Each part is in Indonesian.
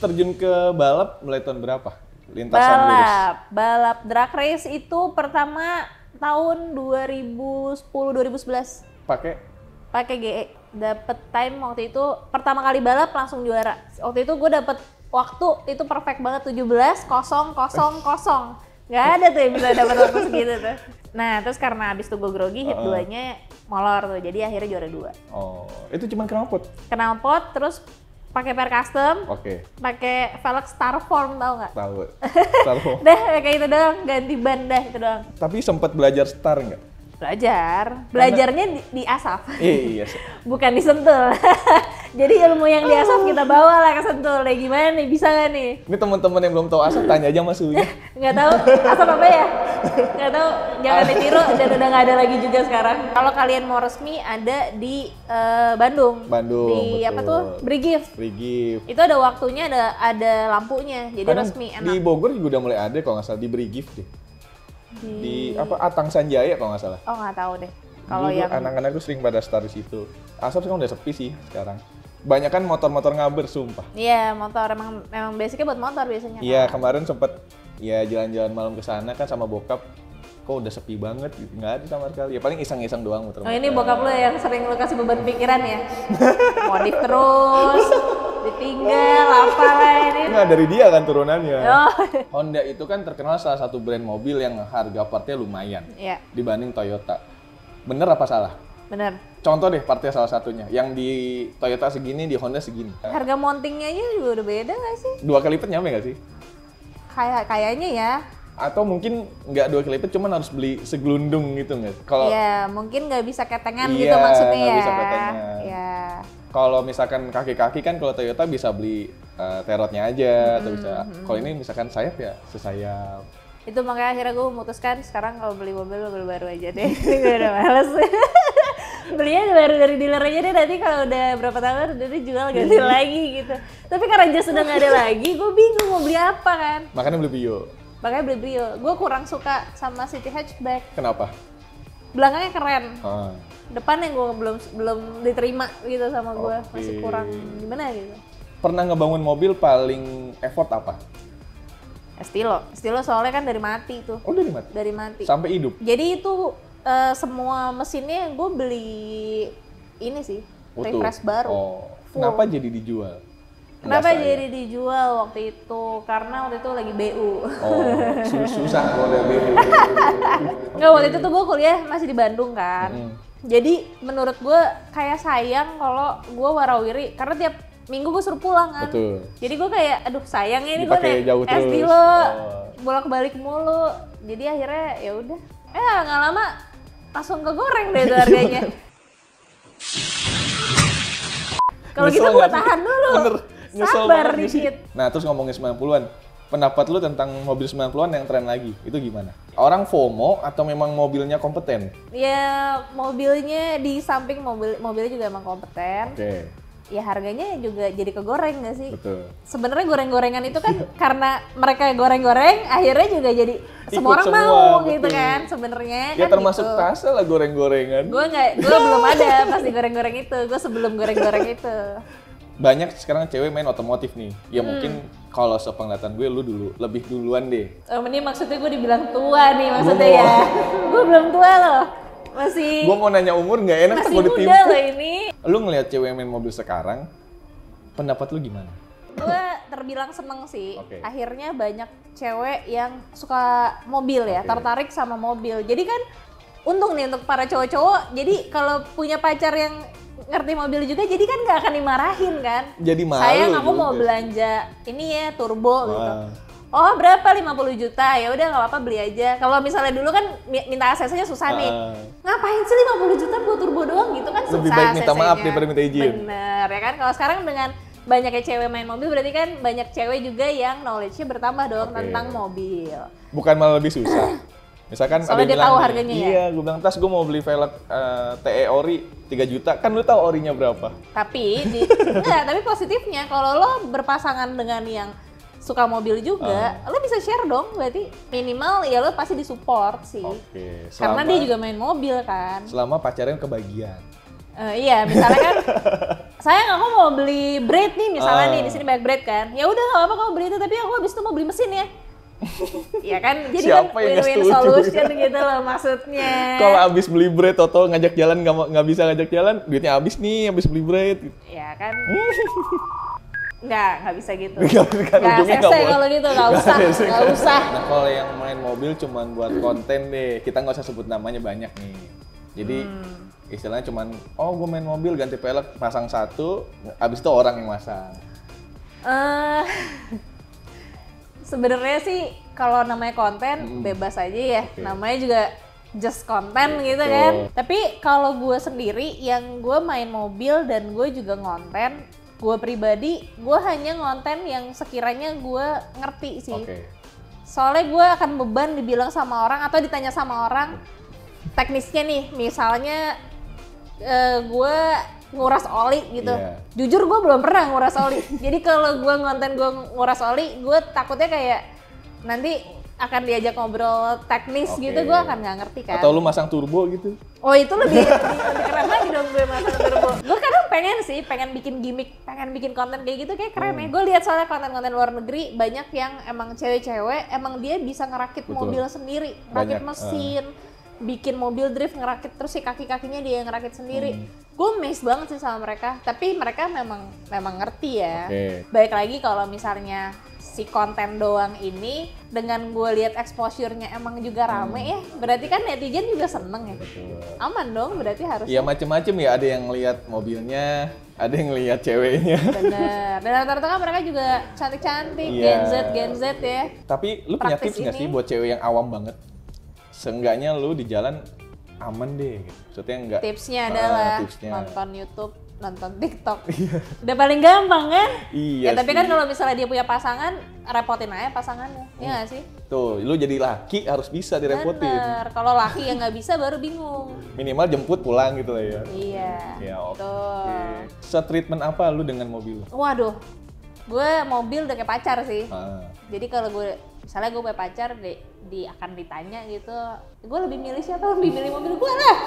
terjun ke balap mulai tahun berapa? Lintasan lurus. Balap drag race itu pertama tahun 2010-2011. Pakai GE. Dapet time waktu itu, pertama kali balap langsung juara. Waktu itu gue dapet waktu itu perfect banget, 17.000. Gak ada tuh yang bisa dapet waktu segitu tuh. Nah terus karena abis itu gue grogi, hit 2-nya molor tuh, jadi akhirnya juara 2. Oh, itu cuma knalpot? Knalpot, terus pakai per custom, pakai velg Starform, tau nggak? Tahu. Starform. Dah kayak itu doang, ganti ban dah itu doang. Tapi sempat belajar star nggak? Belajarnya di asap. Iya. Bukan di Sentul. Jadi ilmu yang di asap kita bawa lah ke Sentul. Nih gimana nih, bisa nggak nih? Ini teman-teman yang belum tahu asap tanya aja Mas Uya. Nggak tahu asap apa ya? Nggak tahu, jangan ditiru dan udah nggak ada lagi juga sekarang. Kalau kalian mau resmi ada di Bandung. Di betul. Apa tuh? Brigif. Itu ada waktunya, ada lampunya, jadi kadang resmi enak. Di Bogor juga udah mulai ada kalau nggak salah, di Brigif deh. Di apa Atang Sanjaya kalau nggak salah. Oh nggak tahu deh. Kalau yang anak-anak tuh sering pada start di situ. Asap sekarang udah sepi sih sekarang. Banyak kan motor-motor ngaber, sumpah. Iya, motor memang basicnya buat motor biasanya. Iya, kemarin sempet ya jalan-jalan malam ke sana kan sama bokap. Kok udah sepi banget gitu, nggak ada sama sekali. Ya paling iseng-iseng doang motor. Oh ini bokap lo yang sering lo kasih beban pikiran ya? Modif terus, ditinggal, apa lah ini? Nggak, dari dia kan turunannya. Oh. Honda itu kan terkenal salah satu brand mobil yang harga partnya lumayan dibanding Toyota. Bener apa salah? Bener. Contoh deh partnya salah satunya, yang di Toyota segini, di Honda segini. Harga mountingnya aja juga udah beda nggak sih? 2 kali lipat nyampe nggak sih? Kayaknya ya. Atau mungkin nggak 2 kali lipat, cuman harus beli segelundung gitu nggak? Kalau iya, mungkin nggak bisa ketengan gitu maksudnya ya. Iya, bisa ketengan. Iya. Kalau misalkan kaki-kaki kan kalau Toyota bisa beli terotnya aja, atau bisa. Kalau ini misalkan sayap ya sesayap. Itu makanya akhirnya gue memutuskan sekarang kalau beli mobil baru aja deh. Gue udah males. Belinya baru dari dealer aja deh, nanti kalau udah berapa tahun udah dijual ganti lagi gitu. Tapi karena jas sudah nggak ada lagi, gue bingung mau beli apa kan. Makanya beli Brio. Gue kurang suka sama City Hatchback. Kenapa? Belakangnya keren. Depan yang gue belum diterima gitu sama gue, masih kurang gimana gitu. Pernah ngebangun mobil paling effort apa? Estilo soalnya kan dari mati tuh. Oh dari mati? Dari mati. Sampai hidup? Jadi itu semua mesinnya gue beli ini sih, refresh baru. Oh. Kenapa jadi dijual? Kenapa jadi dijual waktu itu? Karena waktu itu lagi BU. Oh, susah kalau ada BU. Nggak, waktu itu tuh gue kuliah masih di Bandung kan. Jadi menurut gue kayak sayang kalau gue warawiri, karena tiap minggu gue suruh pulang kan. Betul. Jadi gue kayak, aduh sayangnya ini gue naik SD lo, bolak-balik mulu. Jadi akhirnya ya udah, nggak lama langsung kegoreng deh itu harganya. Kalau gitu gue tahan dulu. Bener. Sabar dikit. Nah terus ngomongin 90-an, pendapat lu tentang mobil 90-an yang tren lagi, itu gimana? Orang FOMO atau memang mobilnya kompeten? Ya mobilnya di samping mobilnya juga emang kompeten. Ya harganya juga jadi kegoreng nggak sih? Betul. Sebenarnya goreng-gorengan itu kan karena mereka goreng-goreng, akhirnya juga jadi semua orang mau gitu kan sebenarnya. Ya kan termasuk gitu. Tasya lah goreng-gorengan. Gue belum ada pas di goreng-goreng itu, gue sebelum goreng-goreng itu. Banyak sekarang cewek main otomotif nih, ya mungkin kalau sepenglihatan gue lu lebih duluan deh. Ini maksudnya gue dibilang tua nih maksudnya ya. Gue belum tua loh. Masih. Gue mau nanya umur nggak enak masih gue ditipu. Masih muda loh ini. Lu ngelihat cewek main mobil sekarang, pendapat lu gimana? Gue terbilang seneng sih. Akhirnya banyak cewek yang suka mobil ya, tertarik sama mobil. Jadi kan untung nih untuk para cowok-cowok. Jadi kalau punya pacar yang ngerti mobil juga, jadi kan nggak akan dimarahin kan. Jadi malu. Sayang aku mau belanja ini ya turbo gitu. Oh berapa 50 juta, ya udah nggak apa-apa beli aja. Kalau misalnya dulu kan minta ACC-nya susah nih. Ngapain sih 50 juta buat turbo doang gitu kan susah. Lebih baik minta maaf daripada minta izin. Bener ya kan, kalau sekarang dengan banyaknya cewek main mobil berarti kan banyak cewek juga yang knowledge-nya bertambah dong tentang mobil. Bukan malah lebih susah. Misalkan soalnya dia tahu harganya ya? Iya, gue bilang tas gue mau beli velg TE Ori 3 juta, kan lu tahu orinya berapa? Tapi, tapi positifnya kalau lo berpasangan dengan yang suka mobil juga, lo bisa share dong, berarti minimal ya lo pasti disupport sih. Karena dia juga main mobil kan. Selama pacarnya kebagian. Iya, misalnya kan, sayang aku mau beli bread nih, misalnya nih di sini banyak bread kan. Ya udah nggak apa-apa kamu beli itu, tapi aku habis itu mau beli mesin ya. Iya kan, jadi Siapa kan yang win-win nggak setuju? solution gitu loh maksudnya. Kalau abis beli bread, Toto ngajak jalan nggak bisa ngajak jalan, duitnya habis nih, habis beli bread. Ya kan. Nggak bisa gitu. Nggak CC kalau gitu, nggak usah. Nah kalau yang main mobil cuman buat konten deh, kita nggak usah sebut namanya banyak nih. Jadi istilahnya cuman, oh gue main mobil ganti pelek, pasang satu, abis itu orang yang masang. Sebenarnya sih kalau namanya konten bebas aja ya, namanya juga just konten gitu kan. Tapi kalau gue sendiri yang gue main mobil dan gue juga ngonten, gue pribadi gue hanya ngonten yang sekiranya gue ngerti sih. Soalnya gue akan beban dibilang sama orang atau ditanya sama orang teknisnya nih, misalnya gue nguras oli gitu. Jujur gue belum pernah nguras oli. Jadi kalau gue ngonten gue nguras oli, gue takutnya kayak nanti akan diajak ngobrol teknis gitu, gue akan nggak ngerti kan. Atau lu masang turbo gitu? Oh itu lebih keren lagi dong gue masang turbo. Gue kadang pengen bikin gimmick, pengen bikin konten kayak gitu kayak keren ya. Gue lihat soalnya konten-konten luar negeri banyak yang emang cewek-cewek, emang dia bisa ngerakit mobil sendiri, rakit mesin. Bikin mobil drift ngerakit, terus si kaki-kakinya dia yang ngerakit sendiri. Gue amazed banget sih sama mereka, tapi mereka memang ngerti ya. Baik lagi kalau misalnya si konten doang ini dengan gue lihat exposure-nya emang juga rame ya, berarti kan netizen juga seneng ya. Aman dong, berarti harus. Iya macem-macem ya, ada yang lihat mobilnya, ada yang lihat ceweknya. Bener, dan rata-rata kan mereka juga cantik-cantik, Gen Z ya. Tapi lu punya tips nggak sih buat cewek yang awam banget? Seenggaknya lu di jalan aman deh gitu. Maksudnya enggak. Tipsnya adalah nonton YouTube, nonton TikTok. Udah paling gampang kan? Iya. Ya tapi kan kalau misalnya dia punya pasangan, repotin aja pasangannya. Iya nggak sih? Tuh, lu jadi laki harus bisa direpotin. Bener. Kalau laki yang nggak bisa baru bingung. Minimal jemput pulang gitu lah ya. Iya. Ya oke. Se-treatment apa lu dengan mobil? Waduh, gue mobil udah kayak pacar sih. Jadi kalau gue misalnya gue punya pacar akan ditanya gitu, gue lebih milih siapa, lebih milih mobil gue lah.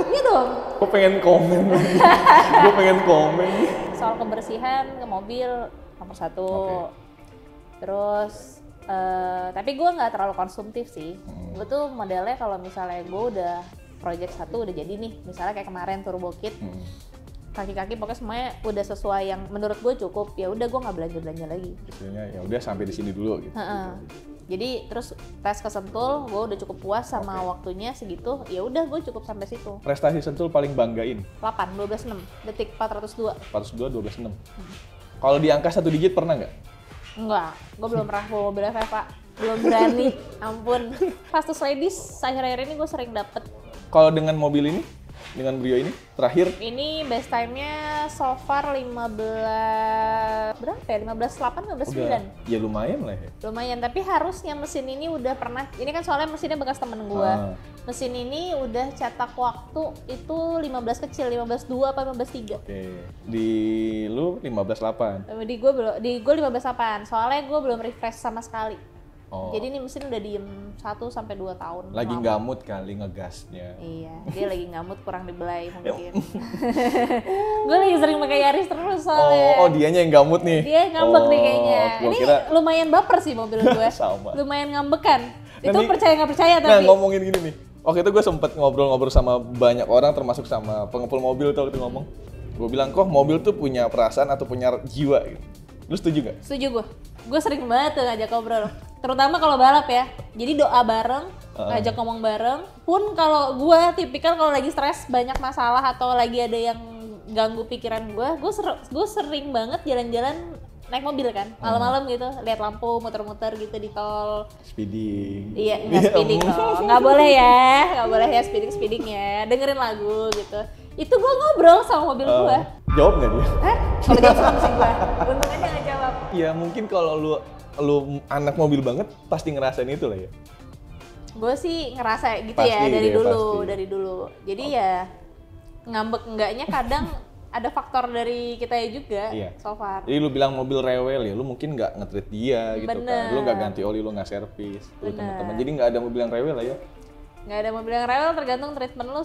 Gitu. Gue pengen komen. Soal kebersihan ke mobil nomor 1. Terus tapi gue nggak terlalu konsumtif sih. Gue tuh modelnya kalau misalnya gue udah project 1 udah jadi nih, misalnya kayak kemarin turbo kit. Kaki-kaki pokoknya semuanya udah sesuai yang menurut gue cukup, ya udah gue nggak belanja lagi. Istilahnya ya udah sampai di sini dulu gitu. Jadi terus tes ke Sentul, gue udah cukup puas sama waktunya segitu, ya udah gue cukup sampai situ. Prestasi Sentul paling banggain? 8, 12.6, detik 402. 402, 12.6. Kalau di angka 1 digit pernah nggak? Enggak, gue belum pernah bawa mobil Veva, belum berani, ampun. Fastest Ladies akhir-akhir ini gue sering dapet. Kalau dengan mobil ini? Dengan Brio ini terakhir? Ini best time-nya so far 15 berapa ya? 15.8, 15.9. Ya lumayan lah ya. Lumayan, tapi harusnya mesin ini udah pernah, ini kan soalnya mesinnya bekas temen gua. Mesin ini udah cetak waktu itu 15 kecil, 15.2 apa 15.3. Di lu 15.8. Di gua 15.8. Soalnya gua belum refresh sama sekali. Jadi ini mesin udah diem 1-2 tahun. Lagi ngamut kali ngegasnya. Iya, dia lagi ngamut, kurang dibelai mungkin. Gue lagi sering pakai Yaris terus soalnya. Dianya yang ngamut nih. Dia ngambek nih kayaknya. Ini lumayan baper sih mobil gue. Lumayan ngambekan. Itu percaya nggak percaya tapi. Nah ngomongin gini nih. Waktu itu gue sempet ngobrol-ngobrol sama banyak orang, termasuk sama pengepul mobil tuh waktu ngomong. Gue bilang, kok mobil tuh punya perasaan atau punya jiwa gitu. Lu setuju gak? Setuju gue. Gue sering banget tuh ngajak ngobrol. Terutama kalau balap ya. Jadi doa bareng, ngajak ngomong bareng. Pun kalau gue tipikal kalau lagi stres, banyak masalah atau lagi ada yang ganggu pikiran gue sering banget jalan-jalan naik mobil kan, malam-malam gitu, lihat lampu, muter-muter gitu di tol. Speeding. Iya, nggak speeding dong. Nggak boleh ya speeding ya. Dengerin lagu gitu. Itu gue ngobrol sama mobil gue. Jawab nggak dia? Kalau jawab sama mesin gue. Untungnya dia nggak jawab. Iya mungkin kalau lu anak mobil banget pasti ngerasain itu lah ya. Gue sih ngerasa gitu pasti, ya dari dulu. Jadi ya ngambek enggaknya kadang ada faktor dari kita juga so far. Jadi lu bilang mobil rewel ya, lu mungkin nggak nge-treat dia gitu kan. Lu nggak ganti oli, lu nggak servis. Teman-teman. Jadi nggak ada mobil yang rewel lah ya. Nggak ada mobil yang rewel, tergantung treatment lu